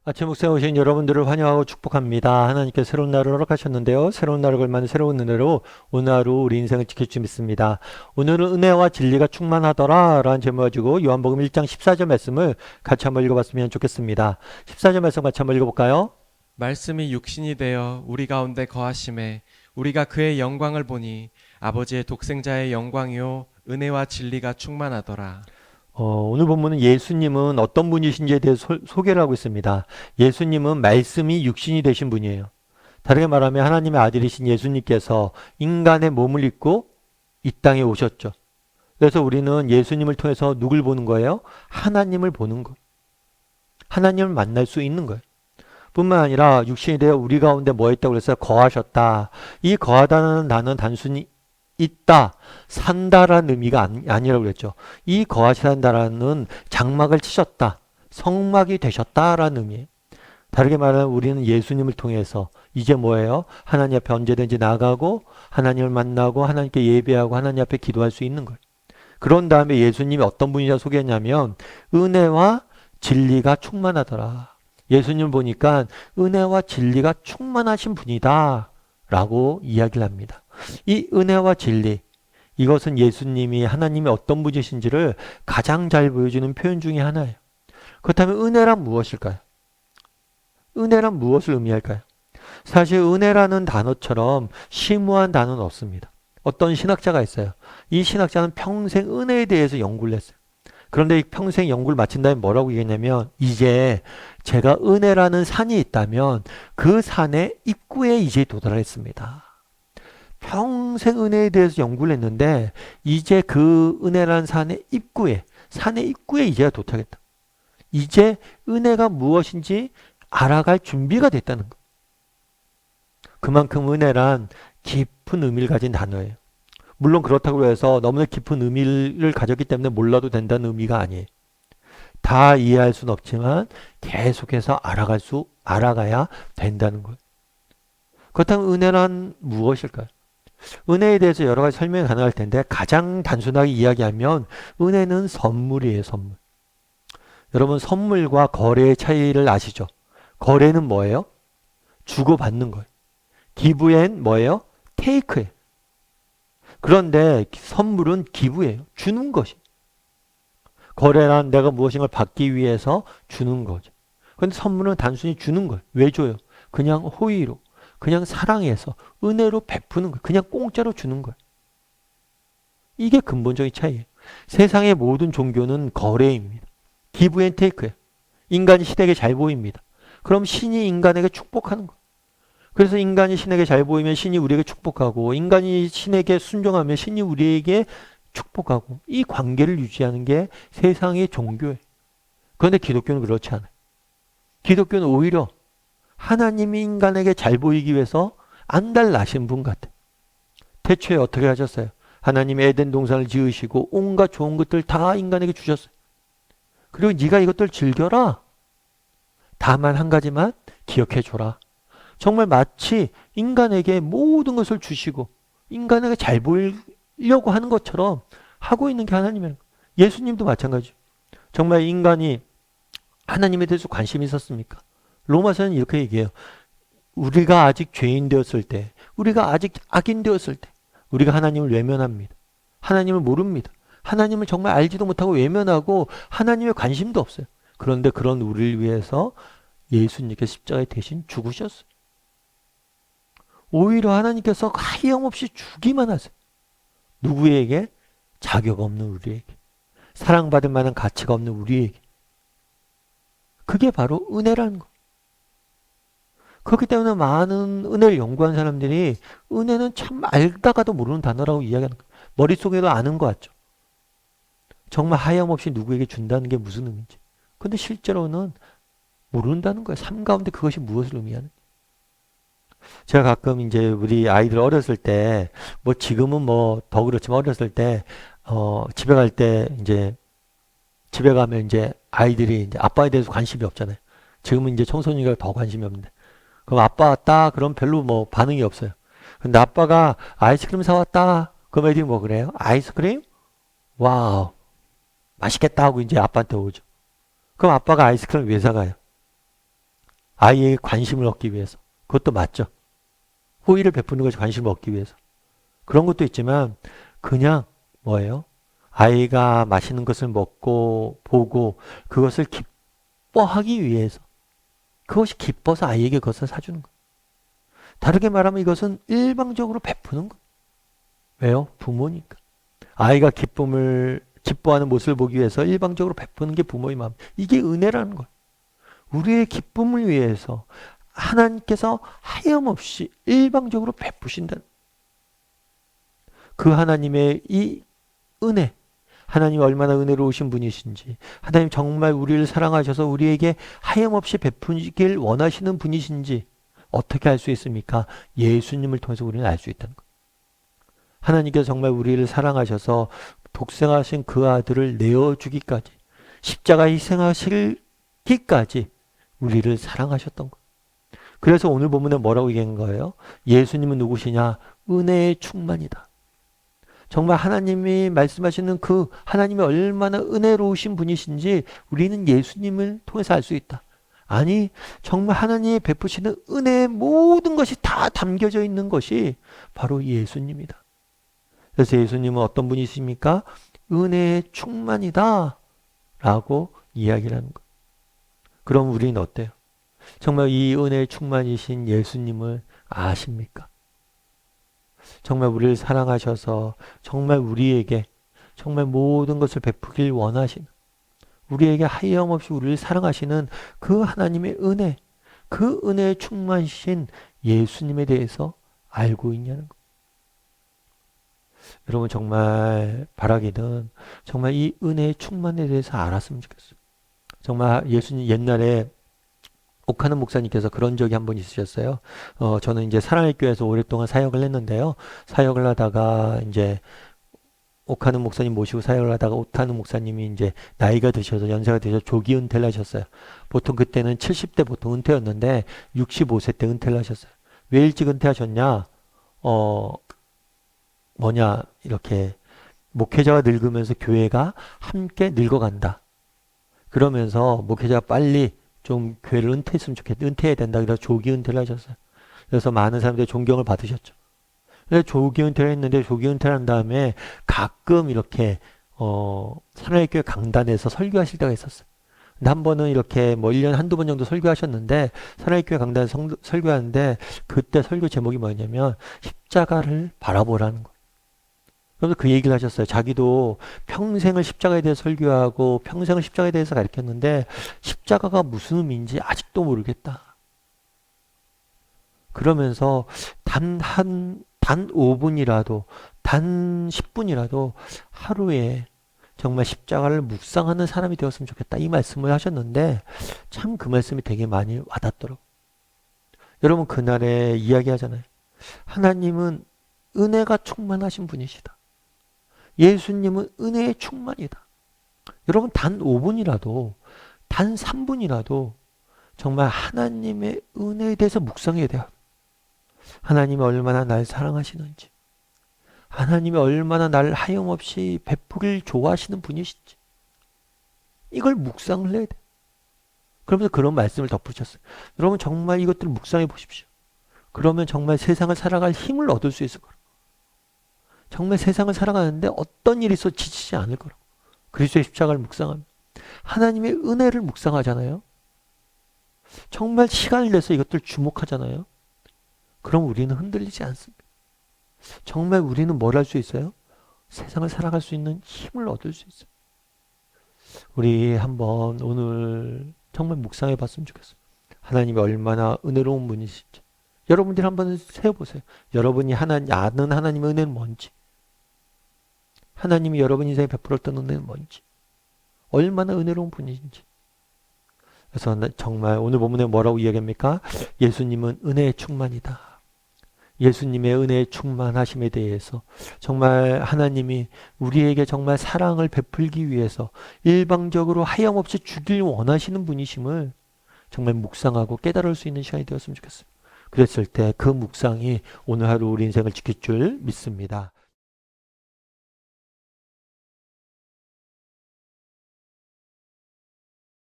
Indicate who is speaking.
Speaker 1: 아침 묵상에 오신 여러분들을 환영하고 축복합니다. 하나님께 새로운 날을 허락하셨는데요. 새로운 날을 걸맞는 새로운 은혜로 오늘 하루 우리 인생을 지켜주실 믿습니다. 오늘은 은혜와 진리가 충만하더라 라는 제목을 가지고 요한복음 1장 14절 말씀을 같이 한번 읽어봤으면 좋겠습니다. 14절 말씀 같이 한번 읽어볼까요?
Speaker 2: 말씀이 육신이 되어 우리 가운데 거하심에 우리가 그의 영광을 보니 아버지의 독생자의 영광이요 은혜와 진리가 충만하더라.
Speaker 1: 오늘 본문은 예수님은 어떤 분이신지에 대해서 소개를 하고 있습니다. 예수님은 말씀이 육신이 되신 분이에요. 다르게 말하면 하나님의 아들이신 예수님께서 인간의 몸을 입고 이 땅에 오셨죠. 그래서 우리는 예수님을 통해서 누굴 보는 거예요? 하나님을 보는 거예요. 하나님을 만날 수 있는 거예요. 뿐만 아니라 육신이 되어 우리 가운데 뭐 했다고 그랬어요? 거하셨다. 이 거하다는 단어는 단순히 있다, 산다라는 의미가 아니라고 그랬죠. 이 거하신다라는 장막을 치셨다, 성막이 되셨다라는 의미예요. 다르게 말하면 우리는 예수님을 통해서 이제 뭐예요? 하나님 앞에 언제든지 나가고 하나님을 만나고 하나님께 예배하고 하나님 앞에 기도할 수 있는 거예요. 그런 다음에 예수님이 어떤 분이냐 소개했냐면 은혜와 진리가 충만하더라. 예수님 보니까 은혜와 진리가 충만하신 분이다 라고 이야기를 합니다. 이 은혜와 진리, 이것은 예수님이 하나님의 어떤 분이신지를 가장 잘 보여주는 표현 중에 하나예요. 그렇다면 은혜란 무엇일까요? 은혜란 무엇을 의미할까요? 사실 은혜라는 단어처럼 심오한 단어는 없습니다. 어떤 신학자가 있어요. 이 신학자는 평생 은혜에 대해서 연구를 했어요. 그런데 평생 연구를 마친 다음에 뭐라고 얘기했냐면 이제 제가 은혜라는 산이 있다면 그 산의 입구에 이제 도달했습니다. 평생 은혜에 대해서 연구를 했는데 이제 그 은혜라는 산의 입구에 이제야 도착했다. 이제 은혜가 무엇인지 알아갈 준비가 됐다는 것. 그만큼 은혜란 깊은 의미를 가진 단어예요. 물론 그렇다고 해서 너무나 깊은 의미를 가졌기 때문에 몰라도 된다는 의미가 아니에요. 다 이해할 수는 없지만 계속해서 알아가야 된다는 거예요. 그렇다면 은혜란 무엇일까요? 은혜에 대해서 여러 가지 설명이 가능할 텐데 가장 단순하게 이야기하면 은혜는 선물이에요, 선물. 여러분 선물과 거래의 차이를 아시죠? 거래는 뭐예요? 주고받는 거예요. 기부엔 뭐예요? 테이크예요. 그런데 선물은 기부예요. 주는 것이. 거래란 내가 무엇인가를 받기 위해서 주는 거죠. 그런데 선물은 단순히 주는 거예요. 왜 줘요? 그냥 호의로, 그냥 사랑해서 은혜로 베푸는 거예요. 그냥 공짜로 주는 거예요. 이게 근본적인 차이예요. 세상의 모든 종교는 거래입니다. 기브 앤 테이크예요. 인간이 신에게 잘 보입니다. 그럼 신이 인간에게 축복하는 거예요. 그래서 인간이 신에게 잘 보이면 신이 우리에게 축복하고 인간이 신에게 순종하면 신이 우리에게 축복하고 이 관계를 유지하는 게 세상의 종교예요. 그런데 기독교는 그렇지 않아요. 기독교는 오히려 하나님이 인간에게 잘 보이기 위해서 안달나신 분 같아요. 태초에 어떻게 하셨어요? 하나님이 에덴 동산을 지으시고 온갖 좋은 것들 다 인간에게 주셨어요. 그리고 네가 이것들 즐겨라. 다만 한 가지만 기억해 줘라. 정말 마치 인간에게 모든 것을 주시고 인간에게 잘 보이려고 하는 것처럼 하고 있는 게 하나님이라는 거예요. 예수님도 마찬가지죠. 정말 인간이 하나님에 대해서 관심이 있었습니까? 로마서는 이렇게 얘기해요. 우리가 아직 죄인 되었을 때, 우리가 아직 악인 되었을 때 우리가 하나님을 외면합니다. 하나님을 모릅니다. 하나님을 정말 알지도 못하고 외면하고 하나님의 관심도 없어요. 그런데 그런 우리를 위해서 예수님께서 십자가에 대신 죽으셨어요. 오히려 하나님께서 하염없이 주기만 하세요. 누구에게? 자격 없는 우리에게. 사랑받을 만한 가치가 없는 우리에게. 그게 바로 은혜라는 거. 그렇기 때문에 많은 은혜를 연구한 사람들이 은혜는 참 알다가도 모르는 단어라고 이야기하는 거예요. 머릿속에도 아는 것 같죠. 정말 하염없이 누구에게 준다는 게 무슨 의미인지. 근데 실제로는 모른다는 거예요. 삶 가운데 그것이 무엇을 의미하는지. 제가 가끔 이제 우리 아이들 어렸을 때, 뭐 지금은 뭐 더 그렇지만 어렸을 때, 집에 갈 때 이제 집에 가면 이제 아이들이 이제 아빠에 대해서 관심이 없잖아요. 지금은 이제 청소년이가 더 관심이 없는데. 그럼 아빠 왔다? 그럼 별로 뭐 반응이 없어요. 근데 아빠가 아이스크림 사왔다? 그럼 애들이 뭐 그래요? 아이스크림? 와우. 맛있겠다 하고 이제 아빠한테 오죠. 그럼 아빠가 아이스크림을 왜 사가요? 아이에게 관심을 얻기 위해서. 그것도 맞죠. 호의를 베푸는 것이 관심을 얻기 위해서. 그런 것도 있지만 그냥 뭐예요? 아이가 맛있는 것을 먹고 보고 그것을 기뻐하기 위해서. 그것이 기뻐서 아이에게 그것을 사주는 거. 다르게 말하면 이것은 일방적으로 베푸는 거. 왜요? 부모니까. 아이가 기뻐하는 모습을 보기 위해서 일방적으로 베푸는 게 부모의 마음. 이게 은혜라는 거예요. 우리의 기쁨을 위해서 하나님께서 하염없이 일방적으로 베푸신다는 그 하나님의 이 은혜, 하나님이 얼마나 은혜로우신 분이신지, 하나님 정말 우리를 사랑하셔서 우리에게 하염없이 베푸길 원하시는 분이신지 어떻게 알 수 있습니까? 예수님을 통해서 우리는 알 수 있다는 거예요. 하나님께서 정말 우리를 사랑하셔서 독생하신 그 아들을 내어주기까지, 십자가 희생하시기까지 우리를 사랑하셨던 거예요. 그래서 오늘 본문에 뭐라고 얘기한 거예요? 예수님은 누구시냐? 은혜의 충만이다. 정말 하나님이 말씀하시는 그 하나님이 얼마나 은혜로우신 분이신지 우리는 예수님을 통해서 알 수 있다. 아니, 정말 하나님이 베푸시는 은혜의 모든 것이 다 담겨져 있는 것이 바로 예수님이다. 그래서 예수님은 어떤 분이십니까? 은혜의 충만이다 라고 이야기를 하는 거예요. 그럼 우리는 어때요? 정말 이 은혜의 충만이신 예수님을 아십니까? 정말 우리를 사랑하셔서 정말 우리에게 정말 모든 것을 베푸길 원하시는, 우리에게 하염없이 우리를 사랑하시는 그 하나님의 은혜, 그 은혜에 충만하신 예수님에 대해서 알고 있냐는 것. 여러분 정말 바라기는 정말 이 은혜의 충만에 대해서 알았으면 좋겠어요. 정말 예수님 옛날에 옥하는 목사님께서 그런 적이 한 번 있으셨어요. 저는 이제 사랑의 교회에서 오랫동안 사역을 했는데요. 사역을 하다가 이제 옥하는 목사님 모시고 사역을 하다가 옥하는 목사님이 이제 나이가 드셔서 연세가 드셔서 조기 은퇴를 하셨어요. 보통 그때는 70대 보통 은퇴였는데 65세 때 은퇴를 하셨어요. 왜 일찍 은퇴하셨냐? 이렇게 목회자가 늙으면서 교회가 함께 늙어간다. 그러면서 목회자가 빨리 좀 교회를 은퇴해야 된다. 그래서 조기 은퇴를 하셨어요. 그래서 많은 사람들이 존경을 받으셨죠. 그래서 조기 은퇴를 했는데 조기 은퇴를 한 다음에 가끔 이렇게 사랑의 교회 강단에서 설교하실 때가 있었어요. 근데 한 번은 이렇게 뭐 1년에 한두 번 정도 설교하셨는데 사랑의 교회 강단에서 설교하는데 그때 설교 제목이 뭐였냐면 십자가를 바라보라는 거예요. 그래서 그 얘기를 하셨어요. 자기도 평생을 십자가에 대해서 설교하고 평생을 십자가에 대해서 가르쳤는데 십자가가 무슨 의미인지 아직도 모르겠다. 그러면서 단 5분이라도, 단 10분이라도 하루에 정말 십자가를 묵상하는 사람이 되었으면 좋겠다. 이 말씀을 하셨는데 참 그 말씀이 되게 많이 와닿더라고요. 여러분 그날에 이야기하잖아요. 하나님은 은혜가 충만하신 분이시다. 예수님은 은혜의 충만이다. 여러분 단 5분이라도 단 3분이라도 정말 하나님의 은혜에 대해서 묵상해야 돼요. 하나님이 얼마나 날 사랑하시는지, 하나님이 얼마나 나를 하염없이 베푸길 좋아하시는 분이신지 이걸 묵상을 해야 돼요. 그러면서 그런 말씀을 덧붙였어요. 여러분 정말 이것들을 묵상해 보십시오. 그러면 정말 세상을 살아갈 힘을 얻을 수 있을 거예요. 정말 세상을 살아가는데 어떤 일이 있어 지치지 않을 거라고. 그리스도의 십자가를 묵상하면 하나님의 은혜를 묵상하잖아요. 정말 시간을 내서 이것들 주목하잖아요. 그럼 우리는 흔들리지 않습니다. 정말 우리는 뭘 할 수 있어요? 세상을 살아갈 수 있는 힘을 얻을 수 있어요. 우리 한번 오늘 정말 묵상해 봤으면 좋겠어요. 하나님이 얼마나 은혜로운 분이신지. 여러분들이 한번 세어보세요. 여러분이 아는 하나님의 은혜는 뭔지. 하나님이 여러분 인생에 베풀었던 은혜는 뭔지. 얼마나 은혜로운 분이신지. 그래서 정말 오늘 본문에 뭐라고 이야기합니까? 예수님은 은혜의 충만이다. 예수님의 은혜의 충만하심에 대해서 정말 하나님이 우리에게 정말 사랑을 베풀기 위해서 일방적으로 하염없이 주길 원하시는 분이심을 정말 묵상하고 깨달을 수 있는 시간이 되었으면 좋겠어요. 그랬을 때 그 묵상이 오늘 하루 우리 인생을 지킬 줄 믿습니다.